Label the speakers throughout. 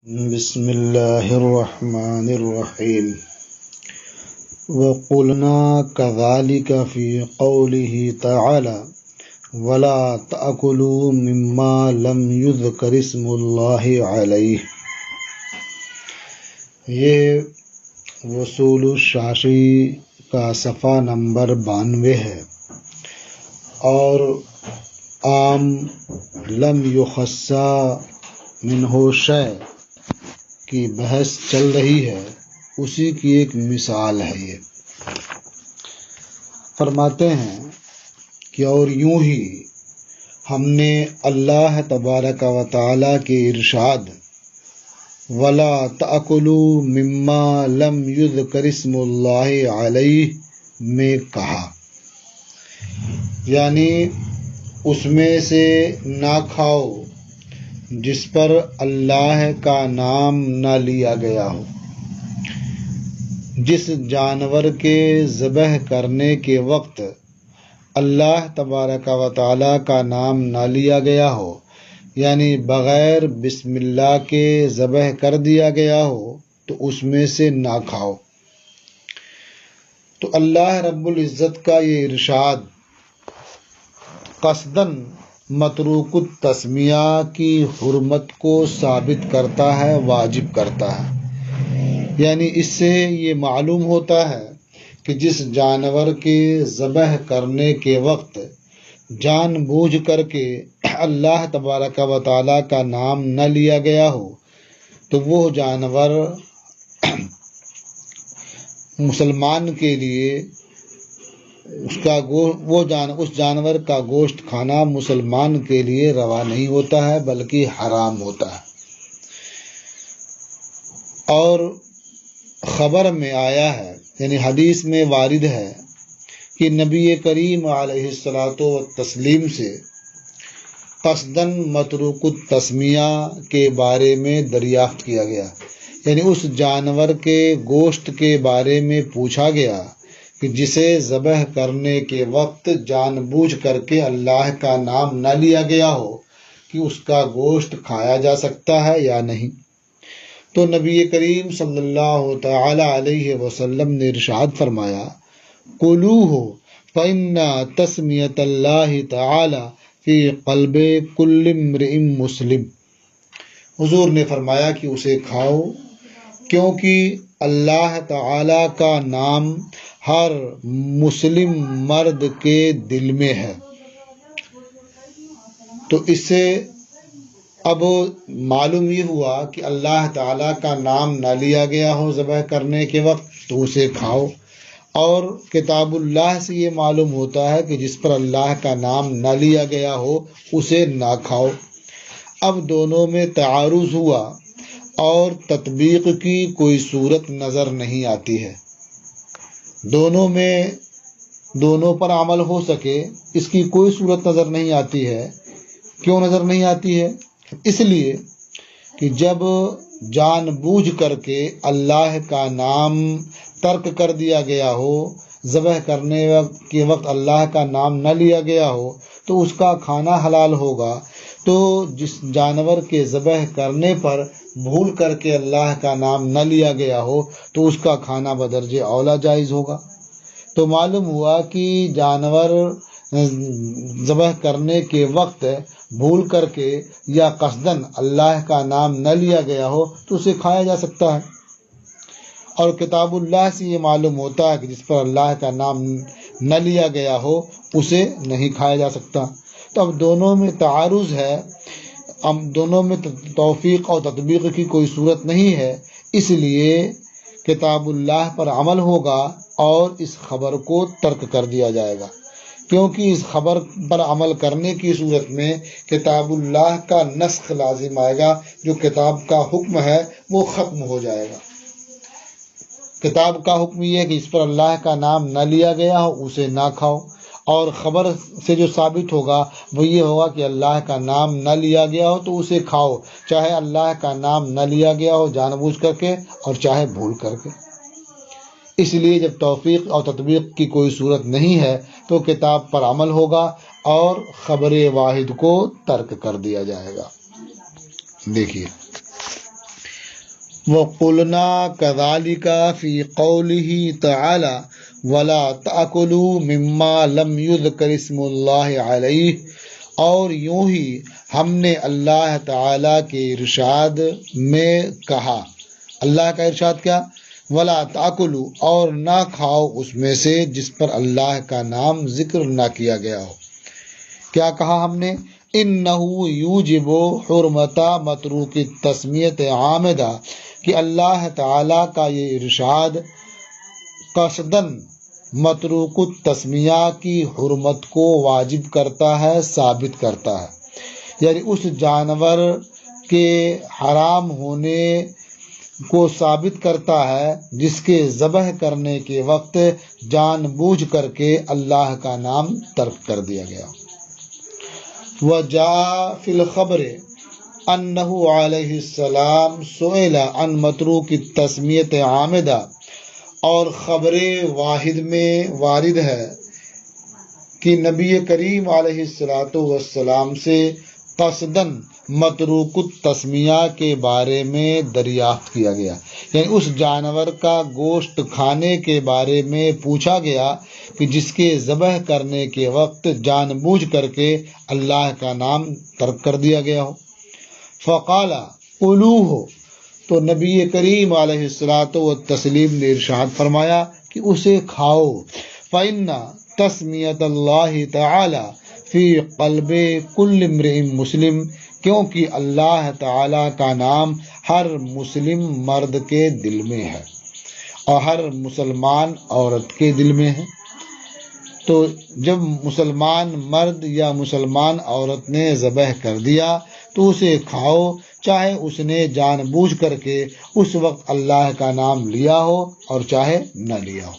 Speaker 1: بسم اللہ الرحمن الرحیم وقلنا كذلك في قوله تعالى ولا تأكلوا مما لم يذكر اسم اللہ علیہ۔ یہ وصول الشاشی کا صفحہ نمبر 92 ہے اور عام لم یخصا منہ شیء کی بحث چل رہی ہے، اسی کی ایک مثال ہے۔ یہ فرماتے ہیں کہ اور یوں ہی ہم نے اللہ تبارک و تعالیٰ کے ارشاد وَلَا تَأْكُلُوا مِمَّا لَمْ يُذْكَرِ اسْمُ اللَّهِ عَلَيْهِ میں کہا، یعنی اس میں سے نہ کھاؤ جس پر اللہ کا نام نہ لیا گیا ہو۔ جس جانور کے ذبح کرنے کے وقت اللہ تبارک و تعالیٰ کا نام نہ لیا گیا ہو، یعنی بغیر بسم اللہ کے ذبح کر دیا گیا ہو، تو اس میں سے نہ کھاؤ۔ تو اللہ رب العزت کا یہ ارشاد قصداً متروک التسمیہ کی حرمت کو ثابت کرتا ہے، واجب کرتا ہے۔ یعنی اس سے یہ معلوم ہوتا ہے کہ جس جانور کے ذبح کرنے کے وقت جان بوجھ کر کے اللہ تبارک و تعالیٰ کا نام نہ لیا گیا ہو، تو وہ جانور مسلمان کے لیے اس جانور کا گوشت کھانا مسلمان کے لیے روا نہیں ہوتا ہے، بلکہ حرام ہوتا ہے۔ اور خبر میں آیا ہے، یعنی حدیث میں وارد ہے کہ نبی کریم علیہ الصلاۃ والتسلیم سے قصداً متروک التسمیہ کے بارے میں دریافت کیا گیا، یعنی اس جانور کے گوشت کے بارے میں پوچھا گیا کہ جسے ذبح کرنے کے وقت جان بوجھ کر کے اللہ کا نام نہ لیا گیا ہو کہ اس کا گوشت کھایا جا سکتا ہے یا نہیں۔ تو نبی کریم صلی اللہ تعالی علیہ وسلم نے ارشاد فرمایا کلوہ فإن تسمیۃ اللہ تعالی فی قلب کل امرئ مسلم۔ حضور نے فرمایا کہ اسے کھاؤ، کیونکہ اللہ تعالی کا نام ہر مسلم مرد کے دل میں ہے۔ تو اس سے اب معلوم یہ ہوا کہ اللہ تعالیٰ کا نام نہ لیا گیا ہو ذبح کرنے کے وقت تو اسے کھاؤ، اور کتاب اللہ سے یہ معلوم ہوتا ہے کہ جس پر اللہ کا نام نہ لیا گیا ہو اسے نہ کھاؤ۔ اب دونوں میں تعارض ہوا اور تطبیق کی کوئی صورت نظر نہیں آتی ہے، دونوں پر عمل ہو سکے اس کی کوئی صورت نظر نہیں آتی ہے۔ کیوں نظر نہیں آتی ہے؟ اس لیے کہ جب جان بوجھ کر کے اللہ کا نام ترک کر دیا گیا ہو، ذبح کرنے کے وقت اللہ کا نام نہ لیا گیا ہو، تو اس کا کھانا حلال ہوگا۔ تو جس جانور کے ذبح کرنے پر بھول کر کے اللہ کا نام نہ لیا گیا ہو تو اس کا کھانا بدرجہ اولا جائز ہوگا۔ تو معلوم ہوا کہ جانور ذبح کرنے کے وقت بھول کر کے یا قصداً اللہ کا نام نہ لیا گیا ہو تو اسے کھایا جا سکتا ہے، اور کتاب اللہ سے یہ معلوم ہوتا ہے کہ جس پر اللہ کا نام نہ لیا گیا ہو اسے نہیں کھایا جا سکتا۔ تو اب دونوں میں تعارض ہے، اب دونوں میں توفیق اور تطبیق کی کوئی صورت نہیں ہے، اس لیے کتاب اللہ پر عمل ہوگا اور اس خبر کو ترک کر دیا جائے گا، کیونکہ اس خبر پر عمل کرنے کی صورت میں کتاب اللہ کا نسخ لازم آئے گا، جو کتاب کا حکم ہے وہ ختم ہو جائے گا۔ کتاب کا حکم یہ ہے کہ اس پر اللہ کا نام نہ لیا گیا ہو اسے نہ کھاؤ، اور خبر سے جو ثابت ہوگا وہ یہ ہوگا کہ اللہ کا نام نہ لیا گیا ہو تو اسے کھاؤ، چاہے اللہ کا نام نہ لیا گیا ہو جان بوجھ کر کے اور چاہے بھول کر کے۔ اس لیے جب توفیق اور تطبیق کی کوئی صورت نہیں ہے تو کتاب پر عمل ہوگا اور خبر واحد کو ترک کر دیا جائے گا۔ دیکھیے وَقُلْنَا كَذَلِكَ فِي قَوْلِهِ تَعَالَى وَلَا تَأْكُلُوا مِمَّا لَمْ يُذْكَرِ اسْمُ اللَّهِ عَلَيْهِ، اور یوں ہی ہم نے اللہ تعالیٰ کے ارشاد میں کہا، اللہ کا ارشاد کیا، وَلَا تَأْكُلُوا، اور نہ کھاؤ اس میں سے جس پر اللہ کا نام ذکر نہ کیا گیا ہو۔ کیا کہا ہم نے، اِنَّهُ يُوجِبُ حُرْمَتَ مَتْرُوكِ التَّسْمِيَةِ عَامِدًا، کہ اللہ تعالیٰ کا یہ ارشاد قصداً متروک التسمیہ کی حرمت کو واجب کرتا ہے، ثابت کرتا ہے، یعنی اس جانور کے حرام ہونے کو ثابت کرتا ہے جس کے ذبح کرنے کے وقت جان بوجھ کر کے اللہ کا نام ترک کر دیا گیا۔ وَجَاءَ فِي الْخَبْرِ أَنَّهُ عَلَيْهِ السَّلَامُ سُئِلَ عَنْ مَتْرُوكِ التَّسْمِيَةِ عَامِدًا، اور خبر واحد میں وارد ہے کہ نبی کریم علیہ السلام سے قصداً متروک التسمیہ کے بارے میں دریافت کیا گیا، یعنی اس جانور کا گوشت کھانے کے بارے میں پوچھا گیا کہ جس کے ذبح کرنے کے وقت جان بوجھ کر کے اللہ کا نام ترک کر دیا گیا ہو۔ فقال قلوہ، تو نبی کریم علیہ السلام نے ارشاد فرمایا کہ اسے کھاؤ، فإن تسمیۃ اللہ تعالی فی قلب کل امرئ مسلم، کیونکہ اللہ تعالی کا نام ہر مسلم مرد کے دل میں ہے اور ہر مسلمان عورت کے دل میں ہے۔ تو جب مسلمان مرد یا مسلمان عورت نے ذبح کر دیا تو اسے کھاؤ، چاہے اس نے جان بوجھ کر کے اس وقت اللہ کا نام لیا ہو اور چاہے نہ لیا ہو۔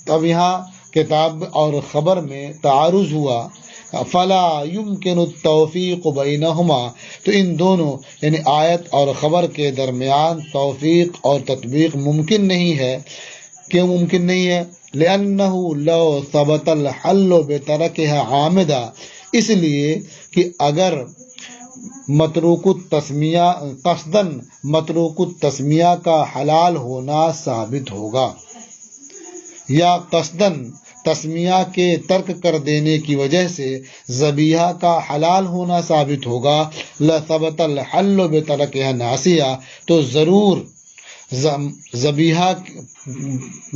Speaker 1: تو اب یہاں کتاب اور خبر میں تعارض ہوا، فلا يمكن التوفیق بینہما، تو ان دونوں یعنی آیت اور خبر کے درمیان توفیق اور تطبیق ممکن نہیں ہے۔ کیوں ممکن نہیں ہے؟ لأنه لو ثبت الحل بترکها عامدا، اس لیے کہ اگر متروک التسمیہ قصداً متروک التسمیہ کا حلال ہونا ثابت ہوگا یا قصداً تسمیہ کے ترک کر دینے کی وجہ سے ذبیحہ کا حلال ہونا ثابت ہوگا، لثبت الحل بترکها ناسیہ، تو ضرور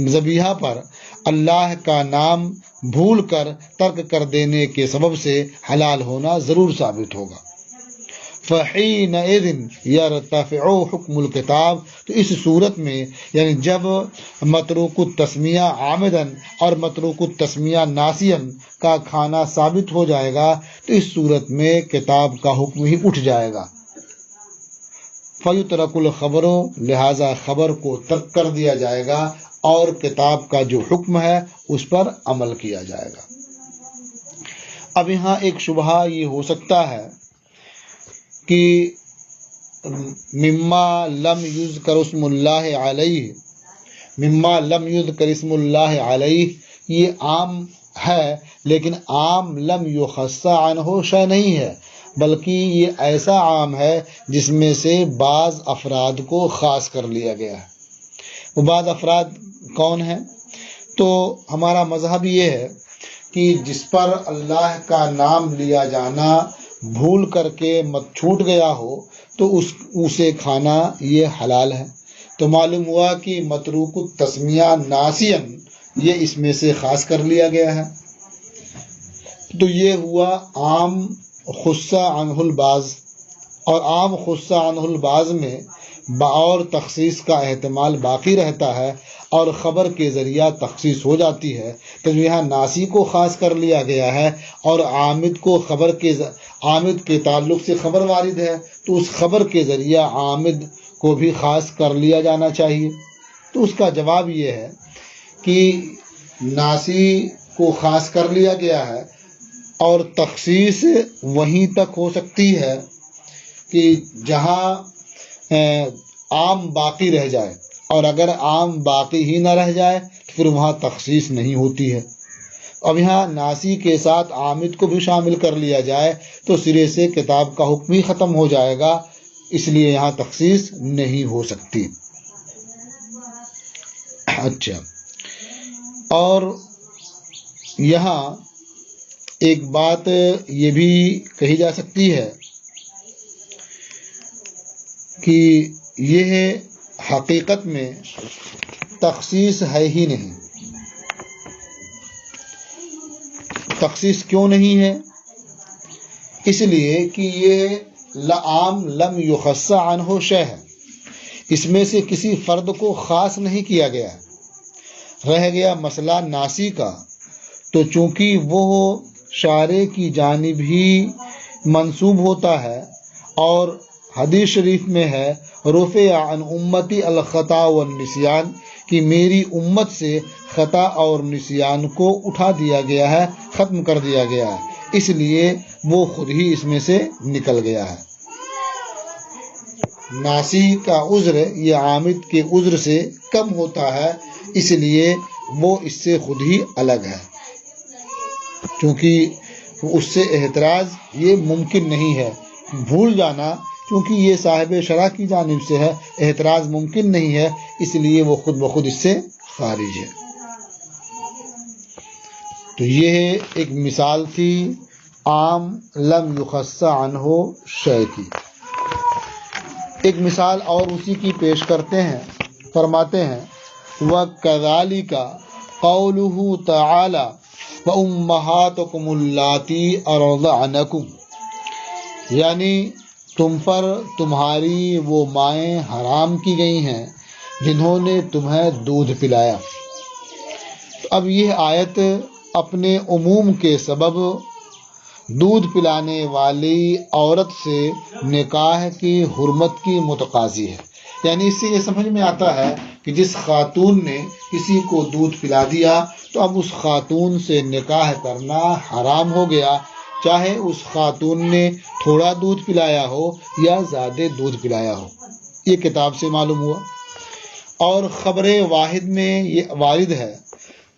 Speaker 1: ذبیحہ پر اللہ کا نام بھول کر ترک کر دینے کے سبب سے حلال ہونا ضرور ثابت ہوگا۔ فحینئذ یرتفع حکم الکتاب، تو اس صورت میں یعنی جب متروک التسمیہ عامداً اور متروک التسمیہ ناسیاً کا کھانا ثابت ہو جائے گا تو اس صورت میں کتاب کا حکم ہی اٹھ جائے گا۔ فیترک الخبر، لہذا خبر کو ترک کر دیا جائے گا اور کتاب کا جو حکم ہے اس پر عمل کیا جائے گا۔ اب یہاں ایک شبہہ یہ ہو سکتا ہے کہ مما لم یذکر اسم اللہ علیہ، مما لم یذکر اسم اللہ علیہ یہ عام ہے، لیکن عام لم یخص عنہ شیء نہیں ہے، بلکہ یہ ایسا عام ہے جس میں سے بعض افراد کو خاص کر لیا گیا ہے۔ وہ بعض افراد کون ہیں؟ تو ہمارا مذہب یہ ہے کہ جس پر اللہ کا نام لیا جانا بھول کر کے چھوٹ گیا ہو تو اسے کھانا یہ حلال ہے۔ تو معلوم ہوا کہ متروک التسمیہ ناسیاً یہ اس میں سے خاص کر لیا گیا ہے، تو یہ ہوا عام خصہ عنہ البعض، اور عام خصہ عنہ البعض میں اور تخصیص کا احتمال باقی رہتا ہے اور خبر کے ذریعہ تخصیص ہو جاتی ہے۔ تو یہاں ناسی کو خاص کر لیا گیا ہے اور عامد کو عامد کے تعلق سے خبر وارد ہے تو اس خبر کے ذریعہ عامد کو بھی خاص کر لیا جانا چاہیے۔ تو اس کا جواب یہ ہے کہ ناسی کو خاص کر لیا گیا ہے اور تخصیص وہیں تک ہو سکتی ہے کہ جہاں عام باقی رہ جائے، اور اگر عام باقی ہی نہ رہ جائے تو پھر وہاں تخصیص نہیں ہوتی ہے۔ اب یہاں ناسی کے ساتھ عامد کو بھی شامل کر لیا جائے تو سرے سے کتاب کا حکم ہی ختم ہو جائے گا، اس لیے یہاں تخصیص نہیں ہو سکتی۔ اچھا، اور یہاں ایک بات یہ بھی کہی جا سکتی ہے کہ یہ حقیقت میں تخصیص ہے ہی نہیں۔ تخصیص کیوں نہیں ہے؟ اس لیے کہ یہ لعام لم یخص عنہ شیء ہے، اس میں سے کسی فرد کو خاص نہیں کیا گیا۔ رہ گیا مسئلہ ناسی کا، تو چونکہ وہ شارع کی جانب ہی منسوب ہوتا ہے، اور حدیث شریف میں ہے رفع عن امتی الخطا والنسیان، کہ میری امت سے خطا اور نسیان کو اٹھا دیا گیا ہے، ختم کر دیا گیا ہے، اس لیے وہ خود ہی اس میں سے نکل گیا ہے۔ ناسی کا عذر یہ عامد کے عذر سے کم ہوتا ہے، اس لیے وہ اس سے خود ہی الگ ہے، چونکہ اس سے احتراز یہ ممکن نہیں ہے۔ بھول جانا چونکہ یہ صاحب شرع کی جانب سے ہے، احتراز ممکن نہیں ہے، اس لیے وہ خود بخود اس سے خارج ہے۔ تو یہ ایک مثال تھی عام لم یخص عنہ شیء کی۔ ایک مثال اور اسی کی پیش کرتے ہیں، فرماتے ہیں وَكَذَلِكَ قَوْلُهُ تَعَالَى وَأُمَّهَاتُكُمُ اللَّاتِي أَرْضَعْنَكُمْ، یعنی تم پر تمہاری وہ مائیں حرام کی گئی ہیں جنہوں نے تمہیں دودھ پلایا۔ تو اب یہ آیت اپنے عموم کے سبب دودھ پلانے والی عورت سے نکاح کی حرمت کی متقاضی ہے، یعنی اس سے یہ سمجھ میں آتا ہے کہ جس خاتون نے کسی کو دودھ پلا دیا تو اب اس خاتون سے نکاح کرنا حرام ہو گیا، چاہے اس خاتون نے تھوڑا دودھ پلایا ہو یا زیادہ دودھ پلایا ہو۔ یہ کتاب سے معلوم ہوا۔ اور خبر واحد میں یہ وارد ہے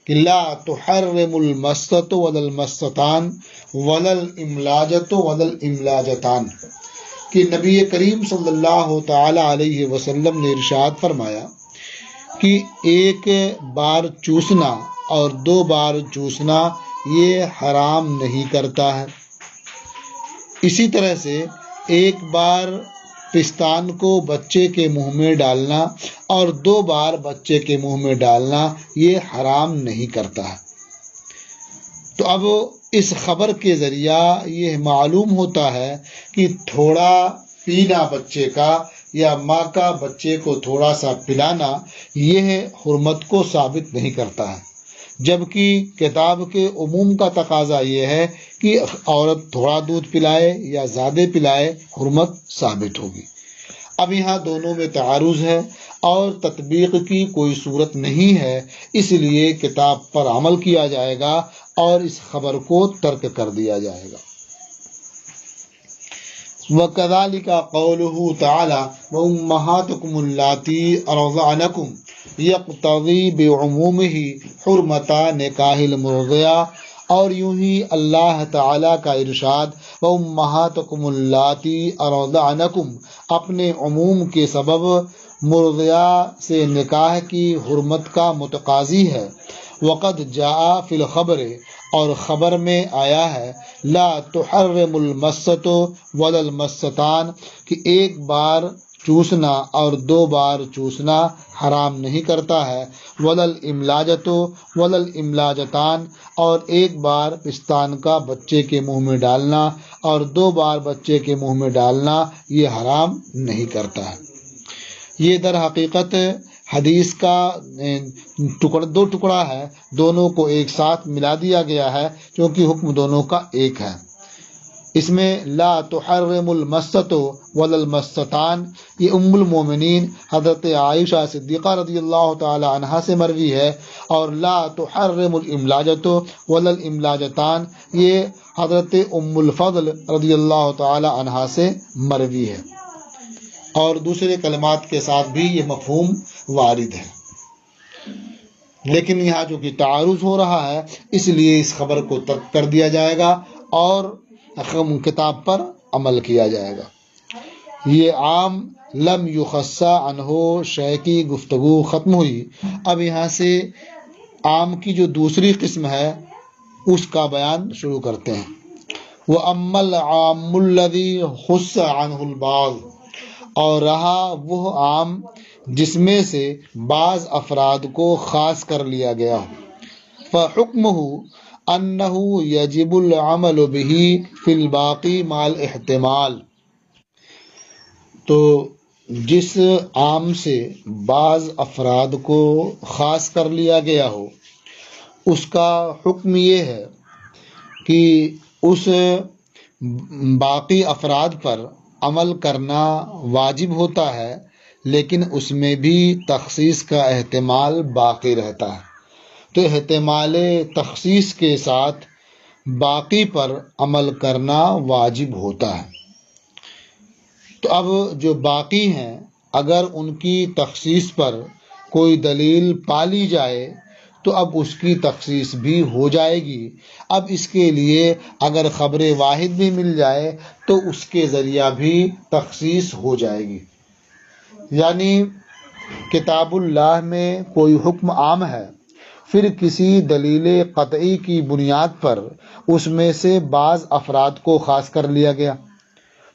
Speaker 1: کہ لا تحرم المسۃ ولا المسۃان ولا الاملاجۃ ولا الاملاجتان، کہ نبی کریم صلی اللہ تعالی علیہ وسلم نے ارشاد فرمایا کہ ایک بار چوسنا اور 2 بار چوسنا یہ حرام نہیں کرتا ہے۔ اسی طرح سے ایک بار پستان کو بچے کے منہ میں ڈالنا اور 2 بار بچے کے منہ میں ڈالنا یہ حرام نہیں کرتا ہے۔ تو اب اس خبر کے ذریعہ یہ معلوم ہوتا ہے کہ تھوڑا پینا بچے کا یا ماں کا بچے کو تھوڑا سا پلانا یہ حرمت کو ثابت نہیں کرتا ہے، جبکہ کتاب کے عموم کا تقاضا یہ ہے کہ عورت تھوڑا دودھ پلائے یا زیادہ پلائے، حرمت ثابت ہوگی۔ اب یہاں دونوں میں تعارض ہے اور تطبیق کی کوئی صورت نہیں ہے، اس لیے کتاب پر عمل کیا جائے گا اور اس خبر کو ترک کر دیا جائے گا۔ وَكَذَلِكَ قَوْلُهُ تَعَالَى وَأُمَّهَاتُكُمُ اللَّاتِي أَرْضَعْنَكُمْ يَقْتَضِي بِعُمُومِهِ حُرْمَةَ نِكَاحِ الْمُرْضِعَةِ، اور یوں ہی اللہ تعالیٰ کا ارشاد وَأُمَّهَاتُكُمُ اللَّاتِي أَرْضَعْنَكُمْ اپنے عموم کے سبب مرضعہ سے نکاح کی حرمت کا متقاضی ہے۔ وقد جاء فی الخبر، اور خبر میں آیا ہے لا تحرم المسۃ ولا المسۃان، کہ ایک بار چوسنا اور 2 بار چوسنا حرام نہیں کرتا ہے۔ ولا الاملاجۃ ولا الاملاجتان، اور ایک بار پستان کا بچے کے منہ میں ڈالنا اور 2 بار بچے کے منہ میں ڈالنا یہ حرام نہیں کرتا ہے۔ یہ در حقیقت حدیث کا 2 ٹکڑا ہے، دونوں کو ایک ساتھ ملا دیا گیا ہے کیونکہ حکم دونوں کا ایک ہے۔ اس میں لا تحرم المسۃ ولا المسۃان یہ ام المومنین حضرت عائشہ صدیقہ رضی اللہ تعالی عنہا سے مروی ہے، اور لا تحرم الاملاجۃ ولا الاملاجتان یہ حضرت ام الفضل رضی اللہ تعالی عنہا سے مروی ہے، اور دوسرے کلمات کے ساتھ بھی یہ مفہوم وارد ہے۔ لیکن یہاں جو کہ تعارض ہو رہا ہے اس لیے اس خبر کو ترک کر دیا جائے گا اور کتاب پر عمل کیا جائے گا۔ یہ عام لم یخصا عنہ شے کی گفتگو ختم ہوئی. اب یہاں سے عام کی جو دوسری قسم ہے اس کا بیان شروع کرتے ہیں. وَأَمَّا الْعَامُّ الَّذِي خُصَّ عَنْهُ الْبَعْضُ، اور رہا وہ عام جس میں سے بعض افراد کو خاص کر لیا گیا ہو. فَحُكْمُهُ أَنَّهُ يَجِبُ الْعَمَلُ بِهِ فِي الْبَاقِي مَعَ الْاحْتِمَالِ، تو جس عام سے بعض افراد کو خاص کر لیا گیا ہو اس کا حکم یہ ہے کہ اس باقی افراد پر عمل کرنا واجب ہوتا ہے، لیکن اس میں بھی تخصیص کا احتمال باقی رہتا ہے. تو احتمال تخصیص کے ساتھ باقی پر عمل کرنا واجب ہوتا ہے. تو اب جو باقی ہیں اگر ان کی تخصیص پر کوئی دلیل پالی جائے تو اب اس کی تخصیص بھی ہو جائے گی. اب اس کے لیے اگر خبر واحد بھی مل جائے تو اس کے ذریعہ بھی تخصیص ہو جائے گی. یعنی کتاب اللہ میں کوئی حکم عام ہے، پھر کسی دلیل قطعی کی بنیاد پر اس میں سے بعض افراد کو خاص کر لیا گیا،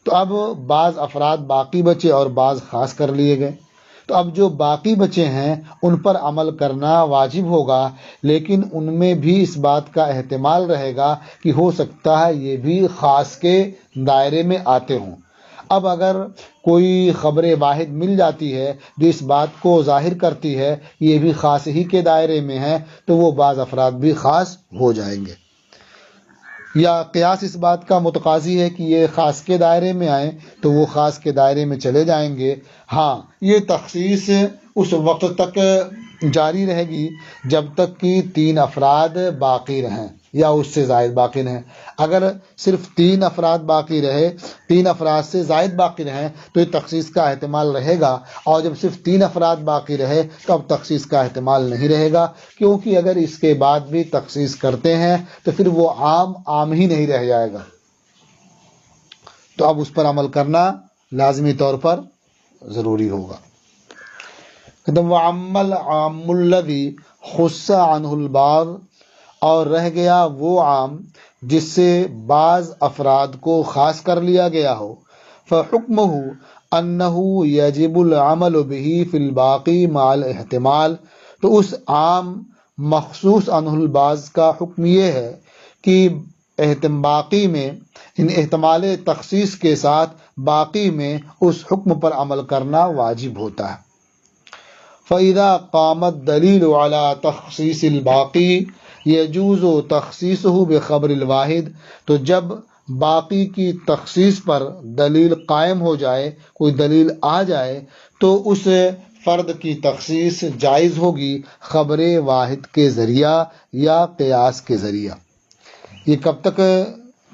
Speaker 1: تو اب بعض افراد باقی بچے اور بعض خاص کر لیے گئے. تو اب جو باقی بچے ہیں ان پر عمل کرنا واجب ہوگا، لیکن ان میں بھی اس بات کا احتمال رہے گا کہ ہو سکتا ہے یہ بھی خاص کے دائرے میں آتے ہوں. اب اگر کوئی خبر واحد مل جاتی ہے جو اس بات کو ظاہر کرتی ہے یہ بھی خاص ہی کے دائرے میں ہے تو وہ بعض افراد بھی خاص ہو جائیں گے. یا قیاس اس بات کا متقاضی ہے کہ یہ خاص کے دائرے میں آئیں تو وہ خاص کے دائرے میں چلے جائیں گے. ہاں، یہ تخصیص اس وقت تک جاری رہے گی جب تک کہ 3 افراد باقی رہیں یا اس سے زائد باقی رہیں. اگر صرف 3 افراد باقی رہے، 3 افراد سے زائد باقی رہیں تو یہ تخصیص کا احتمال رہے گا، اور جب صرف 3 افراد باقی رہے تو اب تخصیص کا احتمال نہیں رہے گا، کیونکہ اگر اس کے بعد بھی تخصیص کرتے ہیں تو پھر وہ عام ہی نہیں رہ جائے گا. تو اب اس پر عمل کرنا لازمی طور پر ضروری ہوگا. وَأَمَّا الْعَامُّ الَّذِي خُصَّ عَنْهُ الْبَعْضُ، اور رہ گیا وہ عام جس سے بعض افراد کو خاص کر لیا گیا ہو. فَحُكْمُهُ أَنَّهُ يَجِبُ الْعَمَلُ بِهِ فِي الْبَاقِي مَعَ الْاحْتِمَالِ، تو اس عام مخصوص عنہ البعض کا حکم یہ ہے کہ باقی میں احتمال تخصیص کے ساتھ باقی میں اس حکم پر عمل کرنا واجب ہوتا ہے. فَإِذَا قَامَ الدَّلِيلُ عَلَى تَخْصِيصِ الْبَاقِي يَجُوزُ تَخْصِيصُهُ بِخَبْرِ الْوَاحِدِ، تو جب باقی کی تخصیص پر دلیل قائم ہو جائے، کوئی دلیل آ جائے، تو اس فرد کی تخصیص جائز ہوگی خبر واحد کے ذریعہ یا قیاس کے ذریعہ. یہ کب تک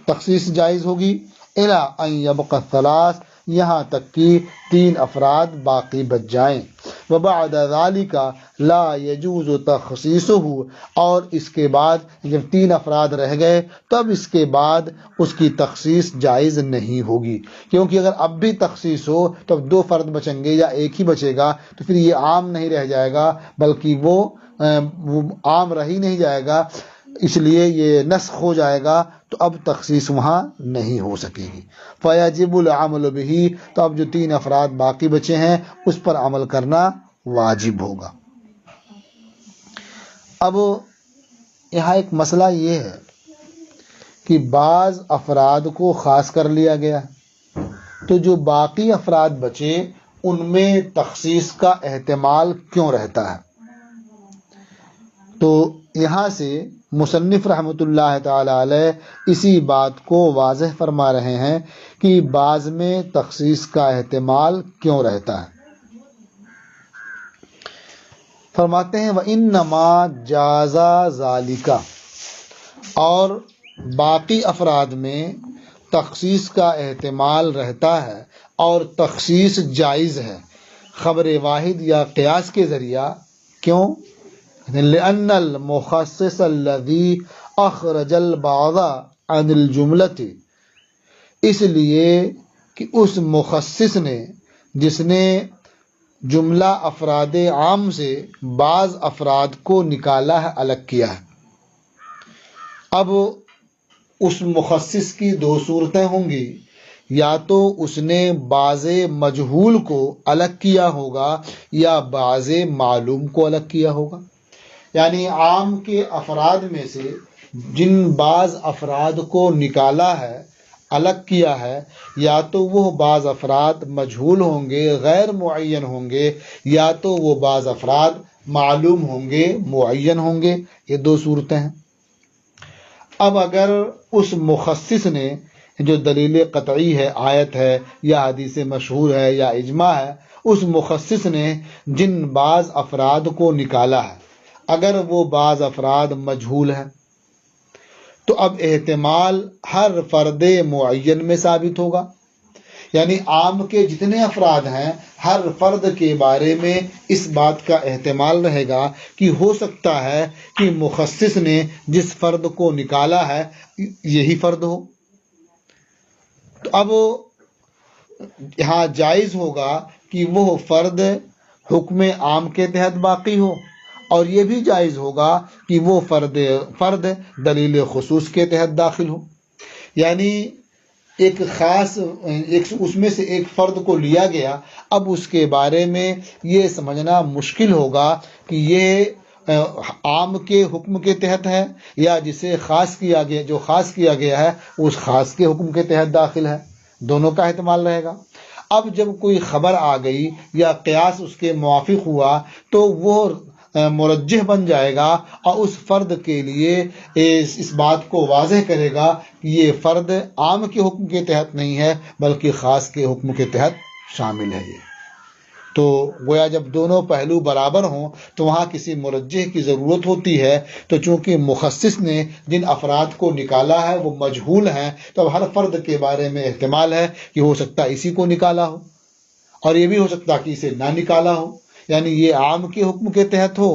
Speaker 1: تخصیص جائز ہوگی؟ اِلَىٰ أَن يَبْقَ الثَّلَاثُ، یہاں تک کہ 3 افراد باقی بچ جائیں. وَبَعْدَ ذَلِكَ لَا يَجُوزُ تَخْصِيصُهُ، اور اس کے بعد جب 3 افراد رہ گئے تب اس کے بعد اس کی تخصیص جائز نہیں ہوگی، کیونکہ اگر اب بھی تخصیص ہو تو اب 2 فرد بچیں گے یا ایک ہی بچے گا، تو پھر یہ عام نہیں رہ جائے گا بلکہ وہ عام رہ ہی نہیں جائے گا، اس لیے یہ نسخ ہو جائے گا، تو اب تخصیص وہاں نہیں ہو سکے گی. فَيَجِبُ الْعَمَلُ بِهِ، تو اب جو 3 افراد باقی بچے ہیں اس پر عمل کرنا واجب ہوگا. اب یہاں ایک مسئلہ یہ ہے کہ بعض افراد کو خاص کر لیا گیا، تو جو باقی افراد بچے ان میں تخصیص کا احتمال کیوں رہتا ہے؟ تو یہاں سے مصنف رحمۃ اللہ تعالی علیہ اسی بات کو واضح فرما رہے ہیں کہ بعض میں تخصیص کا احتمال کیوں رہتا ہے. فرماتے ہیں وَإِنَّمَا جَازَ ذَلِكَ، اور باقی افراد میں تخصیص کا احتمال رہتا ہے اور تخصیص جائز ہے خبر واحد یا قیاس کے ذریعہ. کیوں؟ لِأَنَّ الْمُخَصِّصَ الَّذِي أَخْرَجَ الْبَعْضَ عَنِ الْجُمْلَةِ، اس لیے کہ اس مخصص نے جس نے جملہ افراد عام سے بعض افراد کو نکالا ہے، الگ کیا ہے۔ اب اس مخصص کی دو صورتیں ہوں گی، یا تو اس نے بعض مجہول کو الگ کیا ہوگا یا بعض معلوم کو الگ کیا ہوگا۔ یعنی عام کے افراد میں سے جن بعض افراد کو نکالا ہے، الگ کیا ہے، یا تو وہ بعض افراد مجہول ہوں گے، غیر معین ہوں گے، یا تو وہ بعض افراد معلوم ہوں گے، معین ہوں گے۔ یہ دو صورتیں ہیں۔ اب اگر اس مخصص نے، جو دلیل قطعی ہے، آیت ہے یا حدیث مشہور ہے یا اجماع ہے، اس مخصص نے جن بعض افراد کو نکالا ہے، اگر وہ بعض افراد مجہول ہیں تو اب احتمال ہر فرد معین میں ثابت ہوگا۔ یعنی عام کے جتنے افراد ہیں، ہر فرد کے بارے میں اس بات کا احتمال رہے گا کہ ہو سکتا ہے کہ مخصص نے جس فرد کو نکالا ہے یہی فرد ہو۔ تو اب یہاں جائز ہوگا کہ وہ فرد حکم عام کے تحت باقی ہو، اور یہ بھی جائز ہوگا کہ وہ فرد دلیل خصوص کے تحت داخل ہو۔ یعنی ایک خاص اس میں سے ایک فرد کو لیا گیا، اب اس کے بارے میں یہ سمجھنا مشکل ہوگا کہ یہ عام کے حکم کے تحت ہے یا جسے خاص کیا گیا، جو خاص کیا گیا ہے اس خاص کے حکم کے تحت داخل ہے۔ دونوں کا احتمال رہے گا۔ اب جب کوئی خبر آ گئی یا قیاس اس کے موافق ہوا تو وہ مرجح بن جائے گا، اور اس فرد کے لیے اس بات کو واضح کرے گا کہ یہ فرد عام کے حکم کے تحت نہیں ہے بلکہ خاص کے حکم کے تحت شامل ہے۔ یہ تو گویا جب دونوں پہلو برابر ہوں تو وہاں کسی مرجح کی ضرورت ہوتی ہے۔ تو چونکہ مخصص نے جن افراد کو نکالا ہے وہ مجہول ہیں، تو اب ہر فرد کے بارے میں احتمال ہے کہ ہو سکتا ہے اسی کو نکالا ہو، اور یہ بھی ہو سکتا ہے کہ اسے نہ نکالا ہو۔ یعنی یہ عام کے حکم کے تحت ہو،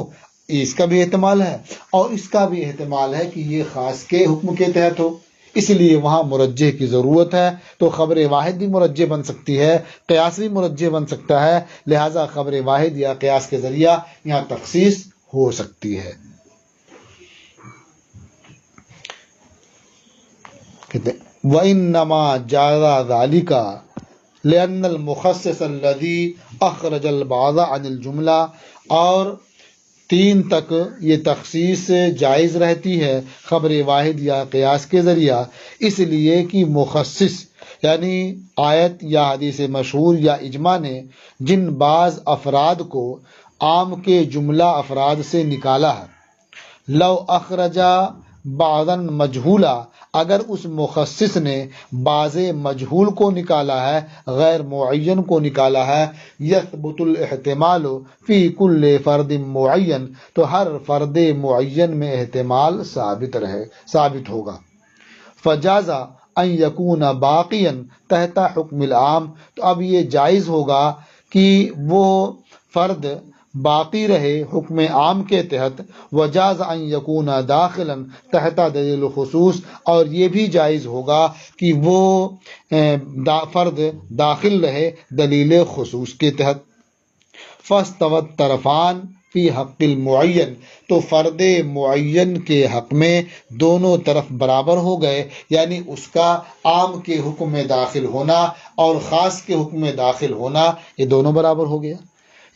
Speaker 1: اس کا بھی احتمال ہے، اور اس کا بھی احتمال ہے کہ یہ خاص کے حکم کے تحت ہو۔ اس لیے وہاں مرجح کی ضرورت ہے۔ تو خبر واحد بھی مرجح بن سکتی ہے، قیاس بھی مرجح بن سکتا ہے، لہٰذا خبر واحد یا قیاس کے ذریعہ یہاں تخصیص ہو سکتی ہے۔ وَإِنَّمَا جَازَ ذَلِكَ لِأَنَّ الْمُخَصِّصَ الَّذِي أَخْرَجَ الْبَعْضَ عَنِ الْجُمْلَةِ، اور 3 تک یہ تخصیص جائز رہتی ہے خبر واحد یا قیاس کے ذریعہ، اس لیے کہ مخصص یعنی آیت یا حدیث مشہور یا اجماع نے جن بعض افراد کو عام کے جملہ افراد سے نکالا ہے، لو اخرجا بعضا مجہولا، اگر اس مخصص نے بعض مجہول کو نکالا ہے، غیر معین کو نکالا ہے، یثبت الاحتمال فی کل فرد معین، تو ہر فرد معین میں احتمال ثابت ہوگا۔ فجازا ان یکون باقیا تحت حکم العام، تو اب یہ جائز ہوگا کہ وہ فرد باقی رہے حکم عام کے تحت، وجاز ان یکون داخلا تحت دلیل خصوص، اور یہ بھی جائز ہوگا کہ وہ فرد داخل رہے دلیل خصوص کے تحت۔ فاستوت الطرفان فی حق المعین، تو فرد معین کے حق میں دونوں طرف برابر ہو گئے، یعنی اس کا عام کے حکم میں داخل ہونا اور خاص کے حکم میں داخل ہونا، یہ دونوں برابر ہو گیا،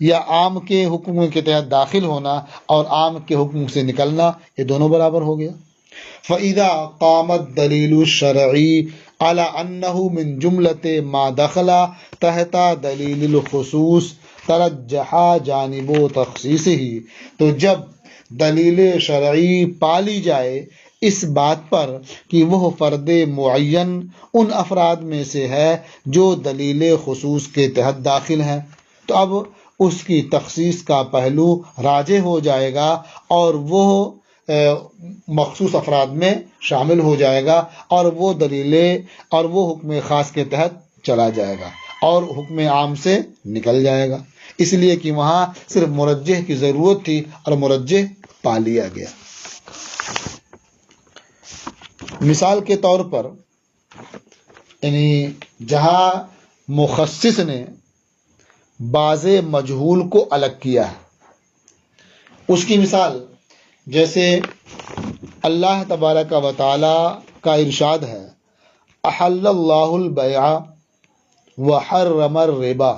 Speaker 1: یا عام کے حکم کے تحت داخل ہونا اور عام کے حکم سے نکلنا، یہ دونوں برابر ہو گیا۔ فَإِذَا قَامَ الدَّلِيلُ الشَّرْعِيُّ عَلَى أَنَّهُ مِنْ جُمْلَةِ مَا دَخَلَ تَحْتَ دَلِيلِ الْخُصُوصِ ترجح جانب تخصیصه، تو جب دلیل شرعی پالی جائے اس بات پر کہ وہ فرد معین ان افراد میں سے ہے جو دلیل خصوص کے تحت داخل ہیں، تو اب اس کی تخصیص کا پہلو راجح ہو جائے گا اور وہ مخصوص افراد میں شامل ہو جائے گا، اور وہ دلیلیں اور وہ حکم خاص کے تحت چلا جائے گا اور حکم عام سے نکل جائے گا، اس لیے کہ وہاں صرف مرجح کی ضرورت تھی اور مرجح پا لیا گیا۔ مثال کے طور پر، یعنی جہاں مخصص نے باز مجہول کو الگ کیا ہے۔ اس کی مثال جیسے اللہ تبارک و تعالی کا ارشاد ہے، احل اللہ البیع وحرم الربا،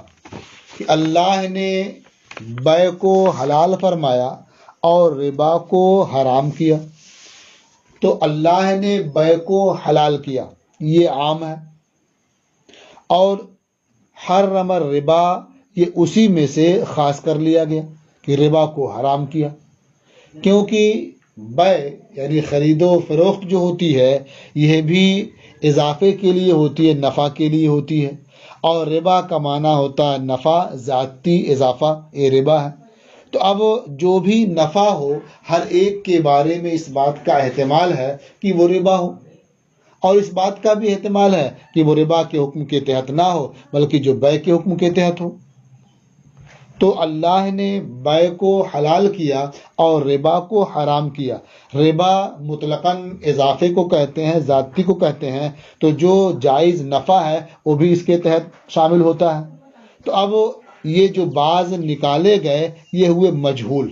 Speaker 1: کہ اللہ نے بیع کو حلال فرمایا اور ربا کو حرام کیا۔ تو اللہ نے بیع کو حلال کیا، یہ عام ہے، اور حرم الربا یہ اسی میں سے خاص کر لیا گیا کہ ربا کو حرام کیا، کیونکہ بیع یعنی خرید و فروخت جو ہوتی ہے یہ بھی اضافے کے لیے ہوتی ہے، نفع کے لیے ہوتی ہے، اور ربا کا معنی ہوتا ہے نفع، ذاتی اضافہ، یہ ربا ہے۔ تو اب جو بھی نفع ہو، ہر ایک کے بارے میں اس بات کا احتمال ہے کہ وہ ربا ہو، اور اس بات کا بھی احتمال ہے کہ وہ ربا کے حکم کے تحت نہ ہو بلکہ جو بیع کے حکم کے تحت ہو۔ تو اللہ نے بیع کو حلال کیا اور ربا کو حرام کیا۔ ربا مطلقاً اضافے کو کہتے ہیں، ذاتی کو کہتے ہیں، تو جو جائز نفع ہے وہ بھی اس کے تحت شامل ہوتا ہے۔ تو اب یہ جو بعض نکالے گئے یہ ہوئے مجہول،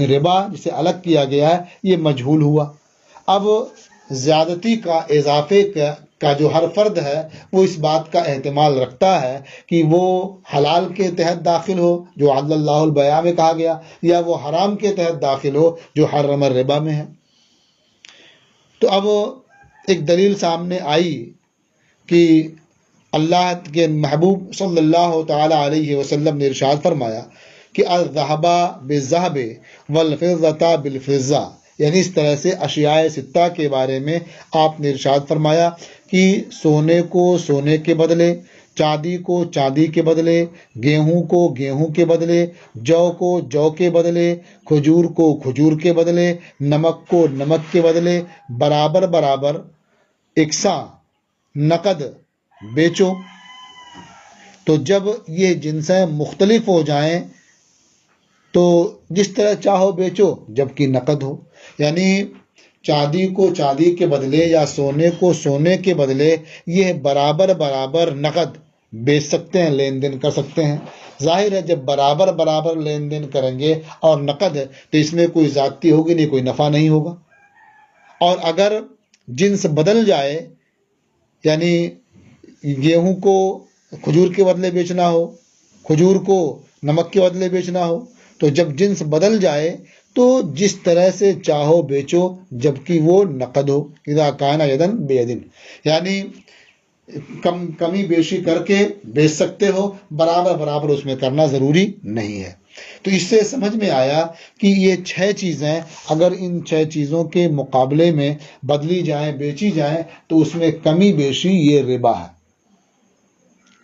Speaker 1: ربا جسے الگ کیا گیا ہے یہ مجہول ہوا۔ اب زیادتی کا، اضافے کا جو ہر فرد ہے وہ اس بات کا احتمال رکھتا ہے کہ وہ حلال کے تحت داخل ہو جو عدل اللہ البیع میں کہا گیا، یا وہ حرام کے تحت داخل ہو جو حرم الربا میں ہے۔ تو اب ایک دلیل سامنے آئی کہ اللہ کے محبوب صلی اللہ تعالی علیہ وسلم نے ارشاد فرمایا کہ الذهب بالذهب والفضة بالفضة، یعنی اس طرح سے اشیاء ستہ کے بارے میں آپ نے ارشاد فرمایا کہ سونے کو سونے کے بدلے، چاندی کو چاندی کے بدلے، گیہوں کو گیہوں کے بدلے، جو کو جو کے بدلے، کھجور کو کھجور کے بدلے، نمک کو نمک کے بدلے برابر برابر یکساں نقد بیچو۔ تو جب یہ جنسیں مختلف ہو جائیں تو جس طرح چاہو بیچو جبکہ نقد ہو، یعنی چاندی کو چاندی کے بدلے یا سونے کو سونے کے بدلے یہ برابر برابر نقد بیچ سکتے ہیں، لین دین کر سکتے ہیں۔ ظاہر ہے جب برابر برابر لین دین کریں گے اور نقد تو اس میں کوئی زیادتی ہوگی نہیں، کوئی نفع نہیں ہوگا۔ اور اگر جنس بدل جائے، یعنی گیہوں کو کھجور کے بدلے بیچنا ہو، کھجور کو نمک کے بدلے بیچنا ہو، تو جب جنس بدل جائے تو جس طرح سے چاہو بیچو جبکہ وہ نقد ہو، اذا کان یدن بیدن، یعنی کمی بیشی کر کے بیچ سکتے ہو، برابر برابر اس میں کرنا ضروری نہیں ہے۔ تو اس سے سمجھ میں آیا کہ یہ 6 چیزیں اگر ان 6 چیزوں کے مقابلے میں بدلی جائیں، بیچی جائیں، تو اس میں کمی بیشی یہ ربا ہے،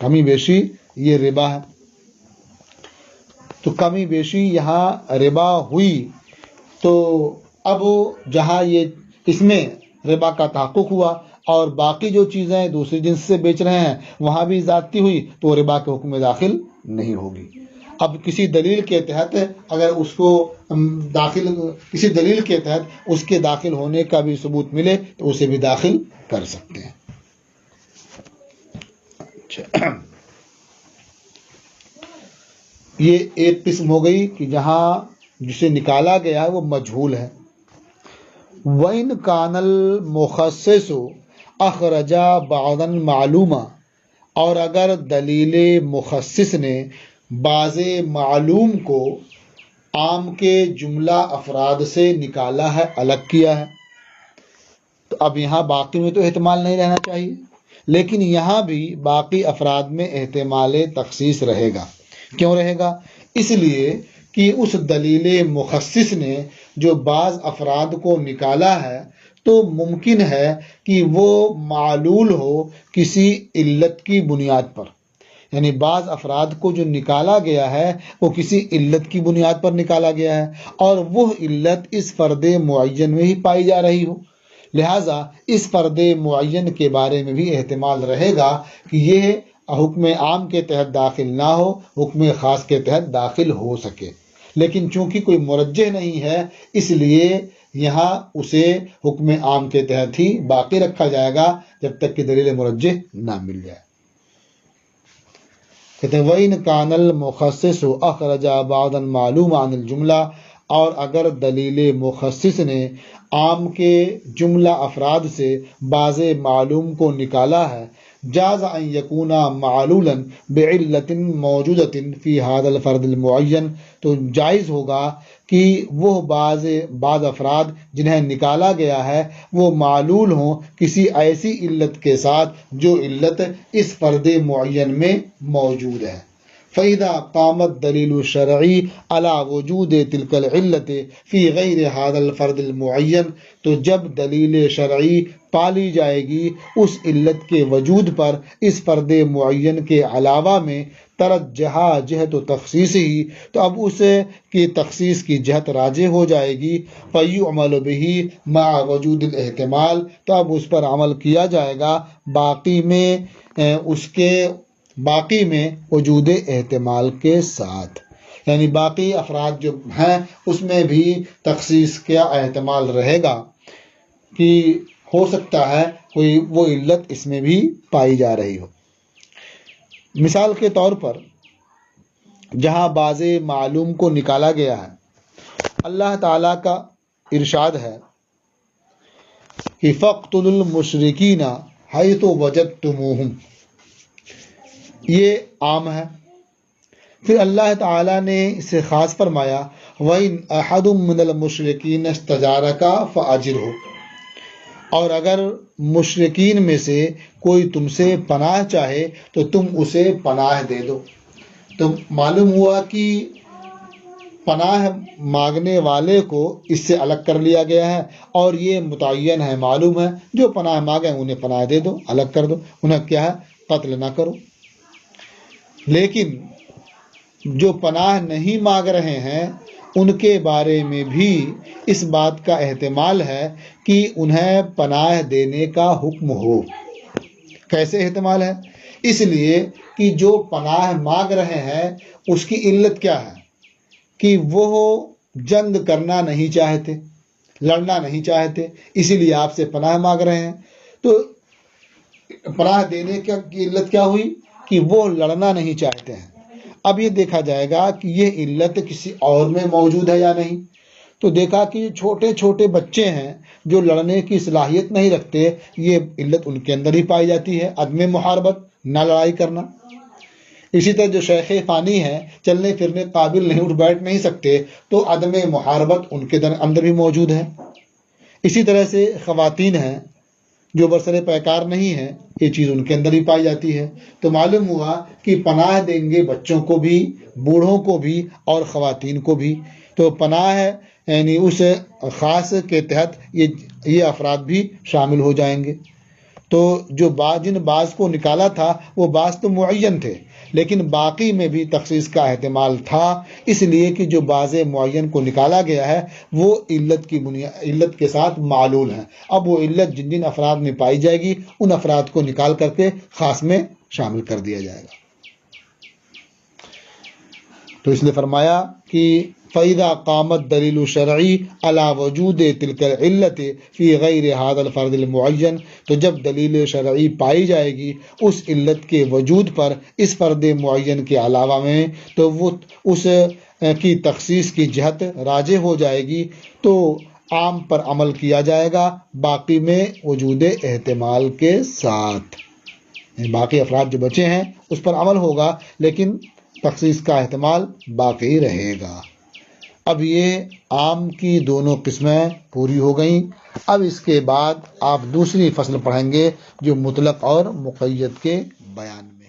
Speaker 1: کمی بیشی یہ ربا ہے۔ تو کمی بیشی یہاں ربا ہوئی، تو اب جہاں یہ اس میں ربا کا تحقق ہوا اور باقی جو چیزیں دوسری جنس سے بیچ رہے ہیں وہاں بھی زیادتی ہوئی تو وہ ربا کے حکم میں داخل نہیں ہوگی۔ اب کسی دلیل کے تحت اگر اس کو داخل، کسی دلیل کے تحت اس کے داخل ہونے کا بھی ثبوت ملے تو اسے بھی داخل کر سکتے ہیں۔ اچھا، یہ ایک قسم ہو گئی کہ جہاں جسے نکالا گیا ہے وہ مجہول ہے۔ وَإِنْ كَانَ الْمُخَصِّصُ أَخْرَجَ بَعْضًا مَعْلُومًا، اور اگر دلیل مخصص نے بعض معلوم کو عام کے جملہ افراد سے نکالا ہے، الگ کیا ہے، تو اب یہاں باقی میں تو احتمال نہیں رہنا چاہیے، لیکن یہاں بھی باقی افراد میں احتمال تخصیص رہے گا۔ کیوں رہے گا؟ اس لیے کہ اس دلیل مخصص نے جو بعض افراد کو نکالا ہے تو ممکن ہے کہ وہ معلول ہو کسی علت کی بنیاد پر، یعنی بعض افراد کو جو نکالا گیا ہے وہ کسی علت کی بنیاد پر نکالا گیا ہے اور وہ علت اس فرد معین میں ہی پائی جا رہی ہو، لہٰذا اس فرد معین کے بارے میں بھی احتمال رہے گا کہ یہ حکم عام کے تحت داخل نہ ہو، حکم خاص کے تحت داخل ہو سکے، لیکن چونکہ کوئی مرجح نہیں ہے اس لیے یہاں اسے حکم عام کے تحت ہی باقی رکھا جائے گا جب تک کہ دلیل مرجح نہ مل جائے۔ کہتے ہیں وَإِنْ كَانَ الْمُخَصِّصُ أَخْرَجَ بَعْضًا مَعْلُومًا عَنِ الْجُمْلَةِ، اور اگر دلیل مخصص نے عام کے جملہ افراد سے بعض معلوم کو نکالا ہے، جاز ان یکون معلولا بعلت موجودۃ فی ھذا الفرد المعین، تو جائز ہوگا کہ وہ بعض افراد جنہیں نکالا گیا ہے وہ معلول ہوں کسی ایسی علت کے ساتھ جو علت اس فرد معین میں موجود ہے۔ فَإِذَا قَامَتْ دَلِيلُ الشَّرْعِ عَلَى وُجُودِ تِلْكَ الْعِلَّةِ فِي غَيْرِ هَذَا الْفَرْدِ الْمُعَيَّنِ، تو جب دلیل شرعی پالی جائے گی اس علت کے وجود پر اس فرد معین کے علاوہ میں، ترجح جہت و تخصیص ہی، تو اب اس کی تخصیص کی جہت راجح ہو جائے گی، فَيُعْمَلُ بِهِ مَعَ وُجُودِ الْاحْتِمَال، تو اب اس پر عمل کیا جائے گا باقی میں وجود احتمال کے ساتھ، یعنی باقی افراد جو ہیں اس میں بھی تخصیص کا احتمال رہے گا کہ ہو سکتا ہے کوئی وہ علت اس میں بھی پائی جا رہی ہو۔ مثال کے طور پر جہاں بعض معلوم کو نکالا گیا ہے، اللہ تعالیٰ کا ارشاد ہے کہ فَاقْتُلُوا الْمُشْرِكِينَ حَيْثُ وَجَدتُّمُوهُمْ، یہ عام ہے۔ پھر اللہ تعالیٰ نے اسے خاص فرمایا وَإِنْ أَحَدٌ مِّنَ الْمُشْرِكِينَ اسْتَجَارَكَ فَأَجِرْهُ، اور اگر مشرکین میں سے کوئی تم سے پناہ چاہے تو تم اسے پناہ دے دو۔ تو معلوم ہوا کہ پناہ مانگنے والے کو اس سے الگ کر لیا گیا ہے، اور یہ متعین ہے، معلوم ہے، جو پناہ مانگیں انہیں پناہ دے دو، الگ کر دو، انہیں کیا ہے، قتل نہ کرو۔ لیکن جو پناہ نہیں مانگ رہے ہیں ان کے بارے میں بھی اس بات کا احتمال ہے کہ انہیں پناہ دینے کا حکم ہو۔ کیسے احتمال ہے؟ اس لیے کہ جو پناہ مانگ رہے ہیں اس کی علت کیا ہے کہ وہ جنگ کرنا نہیں چاہتے، لڑنا نہیں چاہتے، اسی لیے آپ سے پناہ مانگ رہے ہیں۔ تو پناہ دینے کی علت کیا ہوئی کہ وہ لڑنا نہیں چاہتے ہیں۔ اب یہ دیکھا جائے گا کہ یہ علت کسی اور میں موجود ہے یا نہیں۔ تو دیکھا کہ چھوٹے چھوٹے بچے ہیں جو لڑنے کی صلاحیت نہیں رکھتے، یہ علت ان کے اندر ہی پائی جاتی ہے، عدم محاربت، نہ لڑائی کرنا۔ اسی طرح جو شیخ فانی ہے، چلنے پھرنے قابل نہیں، اٹھ بیٹھ نہیں سکتے، تو عدم محاربت ان کے اندر بھی موجود ہے۔ اسی طرح سے خواتین ہیں جو برسر پیکار نہیں ہیں، یہ چیز ان کے اندر ہی پائی جاتی ہے۔ تو معلوم ہوا کہ پناہ دیں گے بچوں کو بھی، بوڑھوں کو بھی اور خواتین کو بھی۔ تو پناہ یعنی اس خاص کے تحت یہ افراد بھی شامل ہو جائیں گے۔ تو جو جن بعض کو نکالا تھا وہ بعض تو معین تھے، لیکن باقی میں بھی تخصیص کا احتمال تھا، اس لیے کہ جو بعض معین کو نکالا گیا ہے وہ علت کے ساتھ معلول ہیں۔ اب وہ علت جن جن افراد میں پائی جائے گی ان افراد کو نکال کر کے خاص میں شامل کر دیا جائے گا۔ تو اس لیے فرمایا کہ فَإِذَا قَامَتْ دَلِيلُ الشَّرْعِ عَلَى وُجُودِ تِلْكَ الْعِلَّةِ فِي غَيْرِ هَذَا الْفَرْدِ الْمُعَيَّنِ، تو جب دلیل شرعی پائی جائے گی اس علت کے وجود پر اس فرد معین کے علاوہ میں، تو وہ اس کی تخصیص کی جہت راجح ہو جائے گی، تو عام پر عمل کیا جائے گا باقی میں وجود احتمال کے ساتھ۔ باقی افراد جو بچے ہیں اس پر عمل ہوگا لیکن تخصیص کا احتمال باقی رہے گا۔ اب یہ عام کی دونوں قسمیں پوری ہو گئیں۔ اب اس کے بعد آپ دوسری فصل پڑھیں گے جو مطلق اور مقید کے بیان میں۔